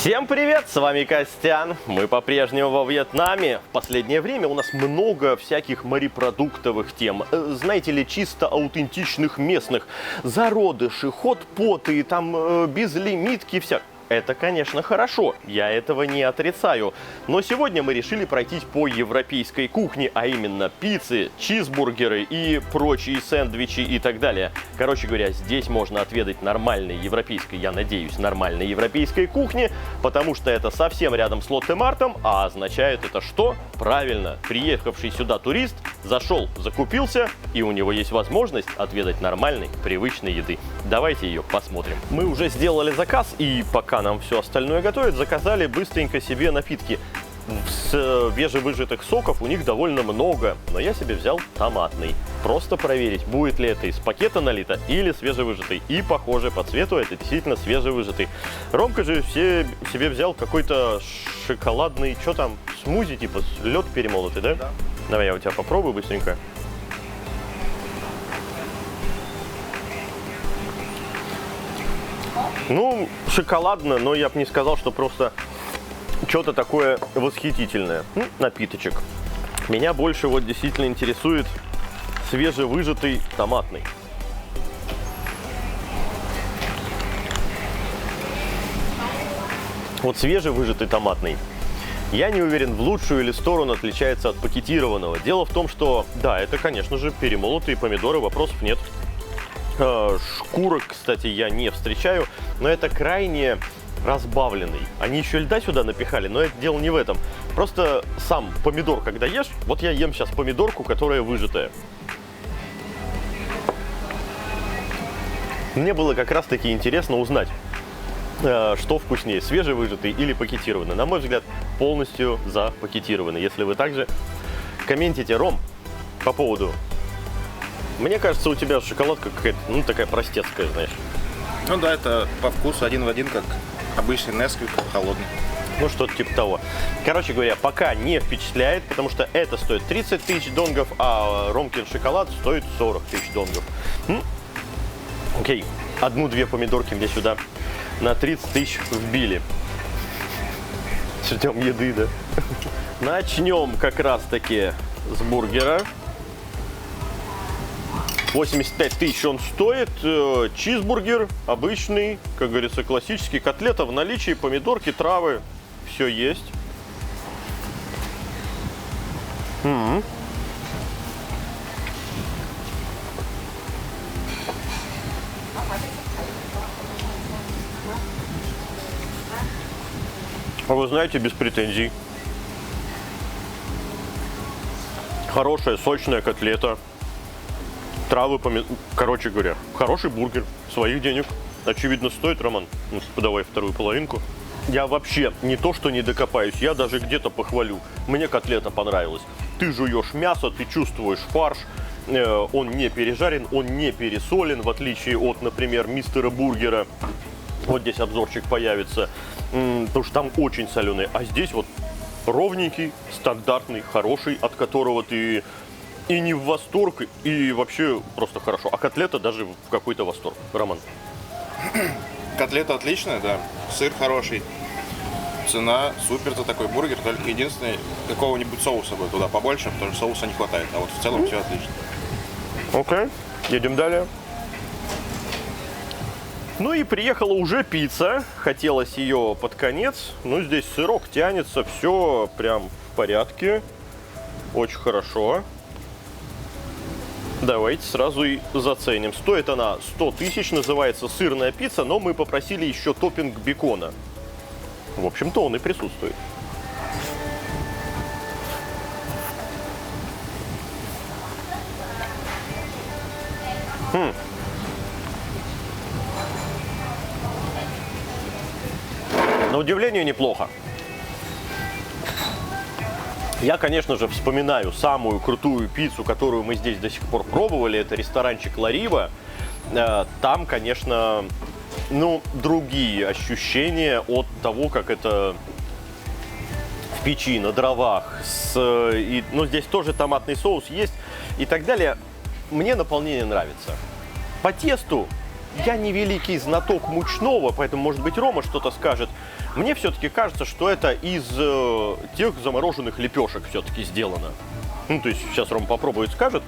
Всем привет, с вами Костян. Мы по-прежнему во Вьетнаме. В последнее время у нас много всяких морепродуктовых тем. Знаете ли, чисто аутентичных местных. Зародыши, хот-поты, там безлимитки, вся. Это, конечно, хорошо, я этого не отрицаю. Но сегодня мы решили пройтись по европейской кухне, а именно пиццы, чизбургеры и прочие сэндвичи и так далее. Короче говоря, здесь можно отведать нормальной европейской, я надеюсь, нормальной европейской кухни, потому что это совсем рядом с Лотте-Мартом, а означает это что? Правильно, приехавший сюда турист зашел, закупился, и у него есть возможность отведать нормальной, привычной еды. Давайте ее посмотрим. Мы уже сделали заказ, и пока нам все остальное готовят, заказали быстренько себе напитки. Свежевыжатых соков у них довольно много, но я себе взял томатный. Просто проверить, будет ли это из пакета налито или свежевыжатый. И похоже, по цвету это действительно свежевыжатый. Ромка же себе взял какой-то шоколадный, что там, смузи, типа лед перемолотый, да? Да. Давай я у тебя попробую быстренько. Ну, шоколадно, но я бы не сказал, что просто что-то такое восхитительное. Напиточек. Меня больше вот действительно интересует свежевыжатый томатный. Вот свежевыжатый томатный. Я не уверен, в лучшую или сторону отличается от пакетированного. Дело в том, что, да, это, конечно же, перемолотые помидоры, вопросов нет. Шкурок, кстати, я не встречаю, но это крайне разбавленный. Они еще льда сюда напихали, но это дело не в этом. Просто сам помидор, когда ешь, вот я ем сейчас помидорку, которая выжатая. Мне было как раз таки интересно узнать, что вкуснее, свежевыжатый или пакетированный. На мой взгляд, полностью за пакетированный. Если вы также комментите, Ром, по поводу... Мне кажется, у тебя шоколадка какая-то, ну, такая простецкая, знаешь. Ну да, это по вкусу один в один, как обычный Nesquik холодный. Ну, что-то типа того. Короче говоря, пока не впечатляет, потому что это стоит 30 тысяч донгов, а Ромкин шоколад стоит 40 тысяч донгов. Окей, одну-две помидорки мне сюда на 30 тысяч вбили. Ждем еды, да? Начнем как раз-таки с бургера. 85 тысяч он стоит. Чизбургер обычный, как говорится, классический. Котлета в наличии, помидорки, травы. Все есть. А вы знаете, без претензий. Хорошая, сочная котлета. Травы, короче говоря, хороший бургер, своих денег. Очевидно, стоит, Роман. Ну, подавай вторую половинку. Я вообще не то, что не докопаюсь, я даже где-то похвалю. Мне котлета понравилась. Ты жуешь мясо, ты чувствуешь фарш. Он не пережарен, он не пересолен, в отличие от, например, мистера бургера. Вот здесь обзорчик появится. Потому что там очень соленый. А здесь вот ровненький, стандартный, хороший, от которого ты... И не в восторг, и вообще просто хорошо. А котлета даже в какой-то восторг. Роман. Котлета отличная, да. Сыр хороший. Цена супер за такой бургер. Только единственное, какого-нибудь соуса бы туда побольше, потому что соуса не хватает. А вот в целом все отлично. Окей, едем далее. Ну и приехала уже пицца. Хотелось ее под конец. Ну, здесь сырок тянется, все прям в порядке. Очень хорошо. Давайте сразу и заценим. Стоит она 100 тысяч, называется сырная пицца, но мы попросили еще топпинг бекона. В общем-то, он и присутствует. На удивление, неплохо. Я, конечно же, вспоминаю самую крутую пиццу, которую мы здесь до сих пор пробовали. Это ресторанчик Ла Рива. Там, конечно, ну, другие ощущения от того, как это в печи, на дровах. Ну, здесь тоже томатный соус есть и так далее. Мне наполнение нравится. По тесту я не великий знаток мучного, поэтому, может быть, Рома что-то скажет. Мне все-таки кажется, что это из тех замороженных лепешек все-таки сделано. Ну, то есть сейчас Ром попробует, скажет.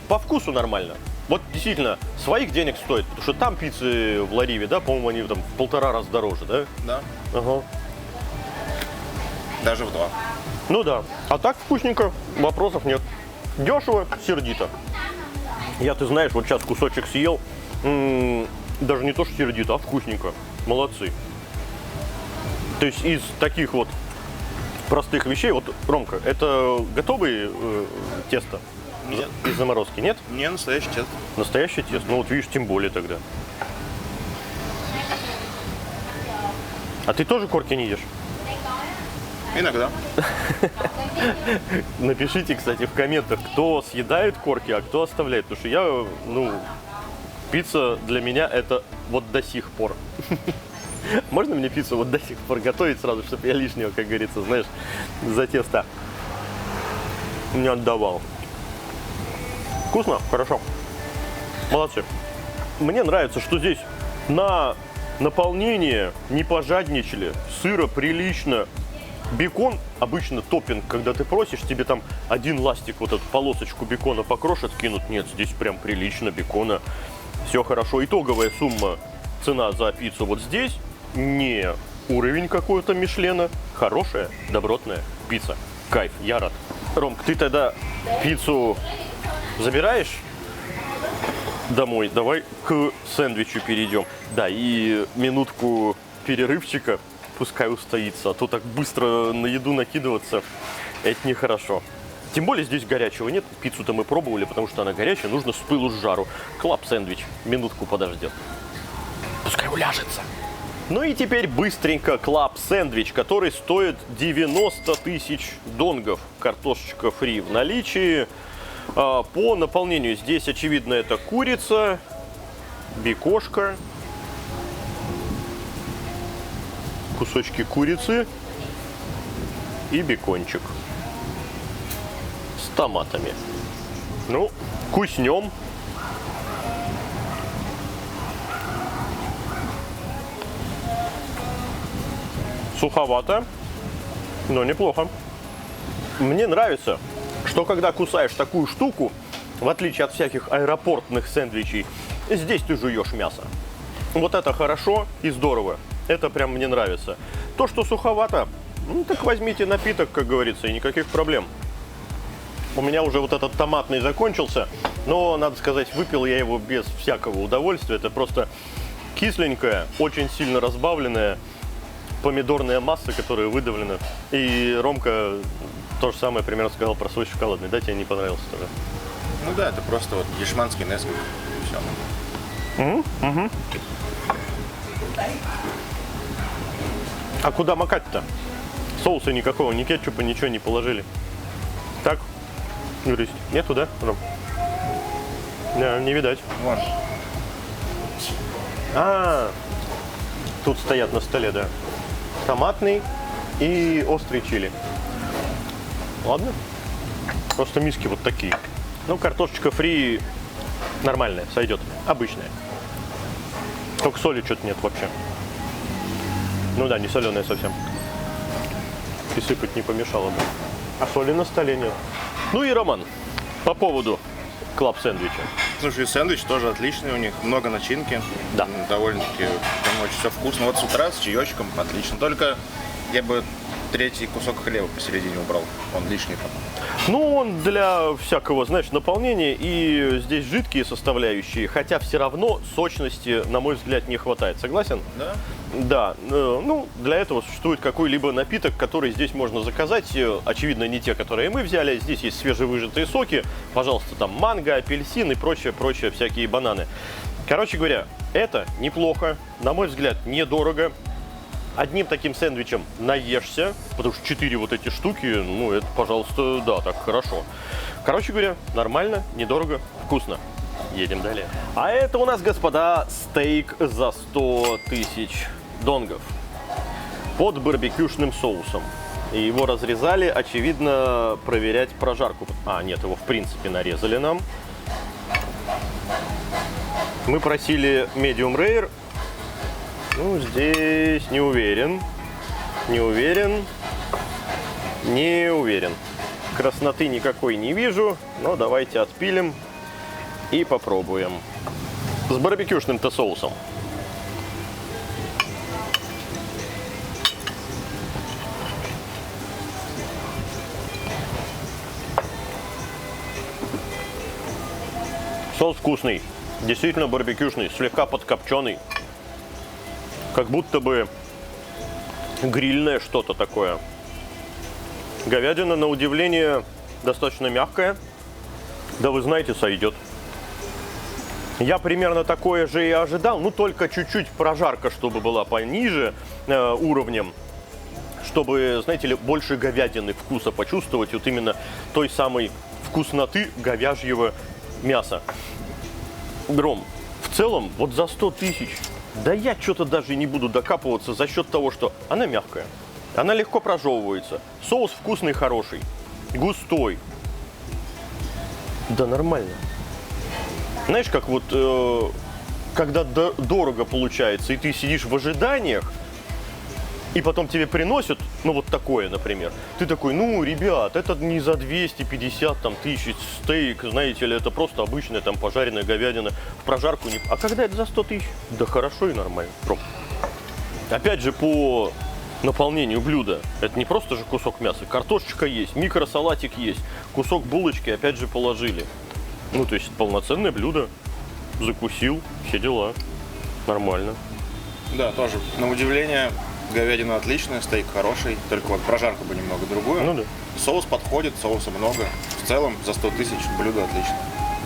По вкусу нормально. Вот действительно, своих денег стоит, потому что там пиццы в Лариве, да, по-моему, они там в 1,5 раза дороже, да? Да. Ага. Даже в 2. Ну да. А так вкусненько, вопросов нет. Дешево, сердито. Я, ты знаешь, вот сейчас кусочек съел, даже не то, что сердито, а вкусненько. Молодцы. То есть из таких вот простых вещей, вот, Ромка, это готовые тесто? Нет. Из заморозки, нет? Не настоящий тесто. Настоящее тесто? Ну вот видишь, тем более тогда. А ты тоже корки не ешь? Иногда. Напишите, кстати, в комментах, кто съедает корки, а кто оставляет. Потому что я, пицца для меня это вот до сих пор. Можно мне пиццу вот до сих пор готовить сразу, чтобы я лишнего, как говорится, знаешь, за тесто не отдавал. Вкусно? Хорошо. Молодцы. Мне нравится, что здесь на наполнение не пожадничали, сыра прилично. Бекон, обычно топпинг, когда ты просишь, тебе там один ластик, вот эту полосочку бекона покрошат, кинут. Нет, здесь прям прилично бекона. Все хорошо. Итоговая сумма, цена за пиццу вот здесь. Не уровень какой-то Мишлена. Хорошая, добротная пицца. Кайф, я рад. Ромк, ты тогда пиццу забираешь домой? Давай к сэндвичу перейдем. Да, и минутку перерывчика. Пускай устоится, а то так быстро на еду накидываться, это нехорошо. Тем более здесь горячего нет. Пиццу-то мы пробовали, потому что она горячая, нужно с пылу с жару. Клаб сэндвич минутку подождет. Пускай уляжется. Ну и теперь быстренько клаб сэндвич, который стоит 90 тысяч донгов. Картошечка фри в наличии. По наполнению здесь, очевидно, это курица, бекошка, кусочки курицы и бекончик с томатами. Ну, куснем. Суховато, но неплохо. Мне нравится, что когда кусаешь такую штуку, в отличие от всяких аэропортных сэндвичей, здесь ты жуешь мясо. Вот это хорошо и здорово. Это прям мне нравится. То, что суховато, так возьмите напиток, как говорится, и никаких проблем. У меня уже вот этот томатный закончился, но, надо сказать, выпил я его без всякого удовольствия. Это просто кисленькая, очень сильно разбавленная помидорная масса, которая выдавлена. И Ромка то же самое примерно сказал про свой шоколадный. Да, тебе не понравился тоже? Ну да, это просто вот дешманский Несквик. Все. А куда макать-то? Соуса никакого, ни кетчупа, ничего не положили. Так, грызть. Нету, да, Ром? Да, не видать. Вон. Тут стоят на столе, да. Томатный и острый чили. Ладно. Просто миски вот такие. Ну, картошечка фри нормальная, сойдет. Обычная. Только соли что-то нет вообще. Ну да, не соленая совсем. И сыпать не помешало бы. А соли на столе нет. Ну и Роман, по поводу клаб сэндвича. Слушай, сэндвич тоже отличный, у них много начинки. Да. Довольно-таки там очень все вкусно. Вот с утра с чаечком отлично. Только я бы третий кусок хлеба посередине убрал. Он лишний там. Ну, он для всякого, знаешь, наполнения, и здесь жидкие составляющие, хотя все равно сочности, на мой взгляд, не хватает. Согласен? Да. Да, ну, для этого существует какой-либо напиток, который здесь можно заказать. Очевидно, не те, которые мы взяли. Здесь есть свежевыжатые соки. Пожалуйста, там манго, апельсин и прочее, всякие бананы. Короче говоря, это неплохо. На мой взгляд, недорого. Одним таким сэндвичем наешься, потому что 4 вот эти штуки, ну, это, пожалуйста, да, так хорошо. Короче говоря, нормально, недорого, вкусно. Едем далее. А это у нас, господа, стейк за 100 тысяч донгов под барбекюшным соусом. И его разрезали, очевидно, проверять прожарку. А, нет, его в принципе нарезали нам. Мы просили medium rare. Ну, здесь не уверен. Не уверен. Не уверен. Красноты никакой не вижу, но давайте отпилим и попробуем. С барбекюшным-то соусом. Соус вкусный, действительно барбекюшный, слегка подкопченый. Как будто бы грильное что-то такое. Говядина, на удивление, достаточно мягкая. Да вы знаете, сойдет. Я примерно такое же и ожидал, ну только чуть-чуть прожарка, чтобы была пониже уровнем. Чтобы, знаете ли, больше говядины вкуса почувствовать, вот именно той самой вкусноты говяжьего мяса. Гром, в целом, вот за 100 тысяч, да я что-то даже не буду докапываться за счет того, что она мягкая, она легко прожевывается, соус вкусный, хороший, густой. Да нормально. Знаешь, как вот, когда дорого получается, и ты сидишь в ожиданиях, и потом тебе приносят, ну вот такое, например. Ты такой, ну, ребят, это не за 250 там, тысяч стейк, знаете ли, это просто обычная там пожаренная говядина, в прожарку не... А когда это за 100 тысяч? Да хорошо и нормально. Опять же, по наполнению блюда, это не просто же кусок мяса, картошечка есть, микросалатик есть, кусок булочки опять же положили. Ну, то есть полноценное блюдо, закусил, все дела, нормально. Да, тоже, на удивление, говядина отличная, стейк хороший, только вот прожарку бы немного другую. Ну да. Соус подходит, соуса много. В целом, за 100 тысяч блюдо отлично.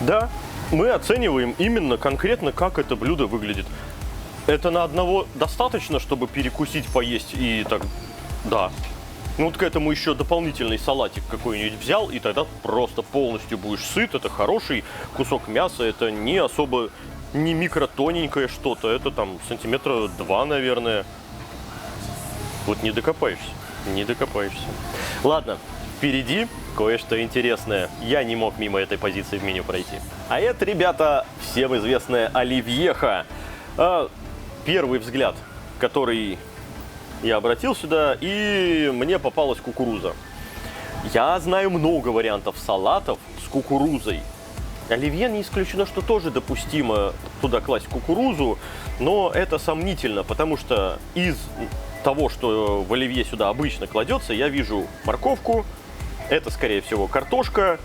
Да, мы оцениваем именно конкретно, как это блюдо выглядит. Это на одного достаточно, чтобы перекусить, поесть и так, да. Ну вот к этому еще дополнительный салатик какой-нибудь взял, и тогда просто полностью будешь сыт. Это хороший кусок мяса, это не особо, не микротоненькое что-то, это там сантиметра 2, наверное. Вот не докопаешься, не докопаешься. Ладно, впереди кое-что интересное. Я не мог мимо этой позиции в меню пройти. А это, ребята, всем известная оливьеха. Первый взгляд, который я обратил сюда, и мне попалась кукуруза. Я знаю много вариантов салатов с кукурузой. Оливье не исключено, что тоже допустимо туда класть кукурузу, но это сомнительно, потому что из того, что в оливье сюда обычно кладется, я вижу морковку, это, скорее всего, картошка.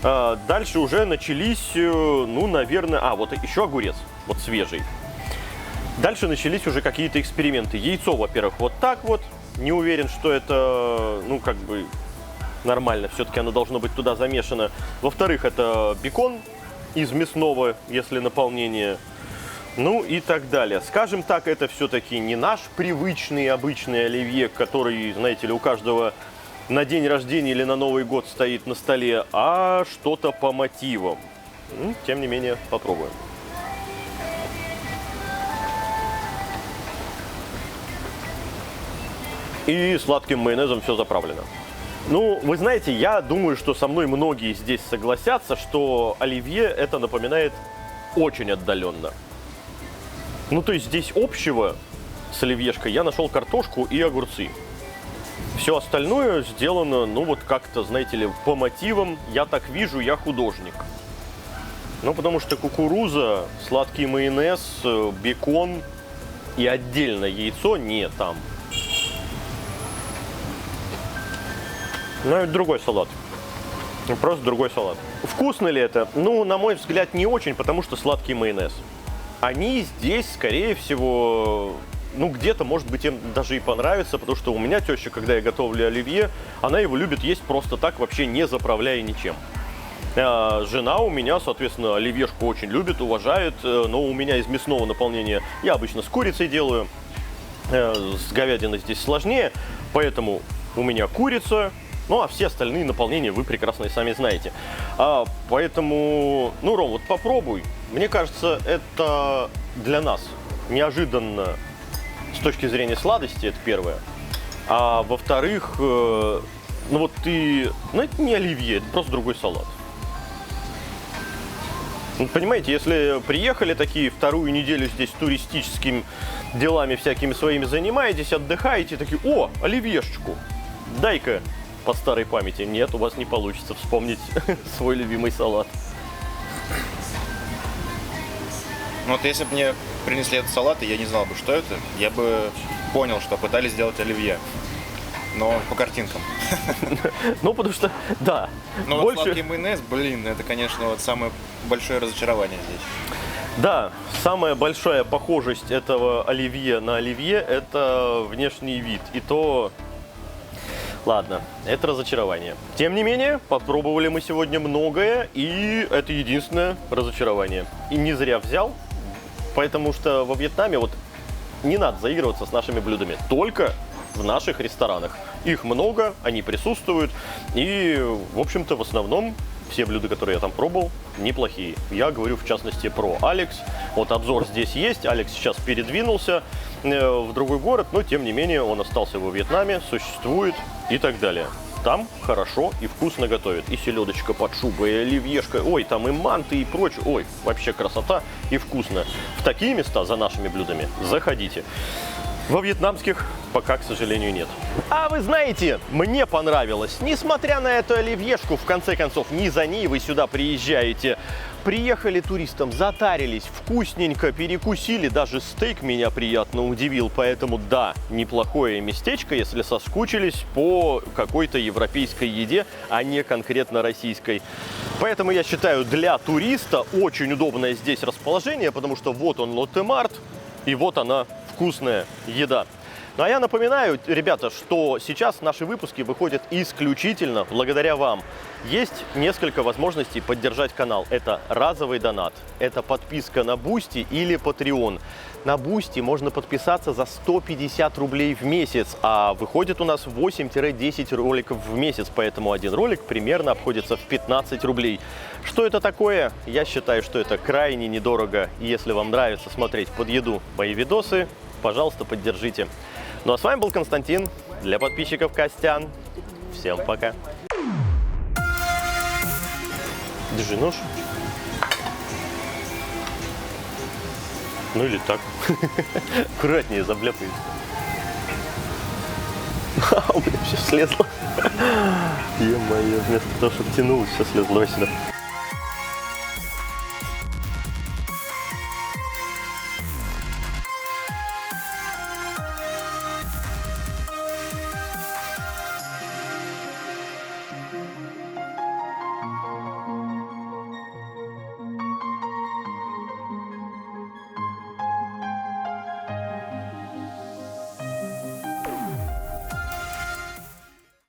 Дальше уже начались, ну, наверное, вот еще огурец, вот свежий. Дальше начались уже какие-то эксперименты. Яйцо, во-первых, вот так вот. Не уверен, что это, ну, как бы нормально. Все-таки оно должно быть туда замешано. Во-вторых, это бекон из мясного, если наполнение. Ну и так далее. Скажем так, это все-таки не наш привычный, обычный оливье, который, знаете ли, у каждого на день рождения или на Новый год стоит на столе, а что-то по мотивам. Тем не менее, попробуем. И сладким майонезом все заправлено. Ну, вы знаете, я думаю, что со мной многие здесь согласятся, что оливье это напоминает очень отдаленно. Ну, то есть здесь общего с оливьешкой я нашел картошку и огурцы. Все остальное сделано, ну, вот как-то, знаете ли, по мотивам. Я так вижу, я художник. Ну, потому что кукуруза, сладкий майонез, бекон и отдельно яйцо не там. Ну, это другой салат. Просто другой салат. Вкусно ли это? Ну, на мой взгляд, не очень, потому что сладкий майонез. Они здесь, скорее всего, ну, где-то, может быть, им даже и понравится, потому что у меня теща, когда я готовлю оливье, она его любит есть просто так, вообще не заправляя ничем. Жена у меня, соответственно, оливьешку очень любит, уважает, но у меня из мясного наполнения я обычно с курицей делаю, с говядиной здесь сложнее, поэтому у меня курица. Ну, а все остальные наполнения вы прекрасно и сами знаете. Поэтому, ну, Ром, вот попробуй. Мне кажется, это для нас неожиданно с точки зрения сладости, это первое. А во-вторых, ну вот ты... Ну, это не оливье, это просто другой салат. Ну, понимаете, если приехали такие, вторую неделю здесь туристическими делами всякими своими занимаетесь, отдыхаете, такие, о, оливьешечку, дай-ка по старой памяти. Нет, у вас не получится вспомнить свой любимый салат. Ну вот если бы мне принесли этот салат, и я не знал бы, что это, я бы понял, что пытались сделать оливье. Но по картинкам. Ну, потому что, да, Но вот сладкий майонез, блин, это, конечно, вот самое большое разочарование здесь. Да, самая большая похожесть этого оливье на оливье – это внешний вид. И то, ладно, это разочарование. Тем не менее, попробовали мы сегодня многое, и это единственное разочарование. И не зря взял, потому что во Вьетнаме вот не надо заигрываться с нашими блюдами, только в наших ресторанах. Их много, они присутствуют, и, в общем-то, в основном все блюда, которые я там пробовал, неплохие. Я говорю, в частности, про Алекс. Вот обзор здесь есть. Алекс сейчас передвинулся в другой город, но, тем не менее, он остался во Вьетнаме, существует и так далее. Там хорошо и вкусно готовят. И селедочка под шубой, и оливьешка, ой, там и манты, и прочее. Ой, вообще красота и вкусно. В такие места за нашими блюдами заходите. Во вьетнамских пока, к сожалению, нет. А вы знаете, мне понравилось. Несмотря на эту оливьешку, в конце концов, не за ней вы сюда приезжаете. Приехали туристам, затарились, вкусненько перекусили. Даже стейк меня приятно удивил. Поэтому да, неплохое местечко, если соскучились по какой-то европейской еде, а не конкретно российской. Поэтому я считаю, для туриста очень удобное здесь расположение, потому что вот он Лотте-Март, и вот она, вкусная еда. Ну а я напоминаю, ребята, что сейчас наши выпуски выходят исключительно благодаря вам. Есть несколько возможностей поддержать канал. Это разовый донат, это подписка на Boosty или Patreon. На Boosty можно подписаться за 150 рублей в месяц, а выходит у нас 8-10 роликов в месяц, поэтому один ролик примерно обходится в 15 рублей. Что это такое? Я считаю, что это крайне недорого. Если вам нравится смотреть под еду мои видосы, пожалуйста, поддержите. Ну а с вами был Константин, для подписчиков Костян. Всем пока. Держи нож. Ну или так. Аккуратнее, забляпает. У меня все слезло. Е-мое, вместо того, чтобы тянулось, все слезло сюда.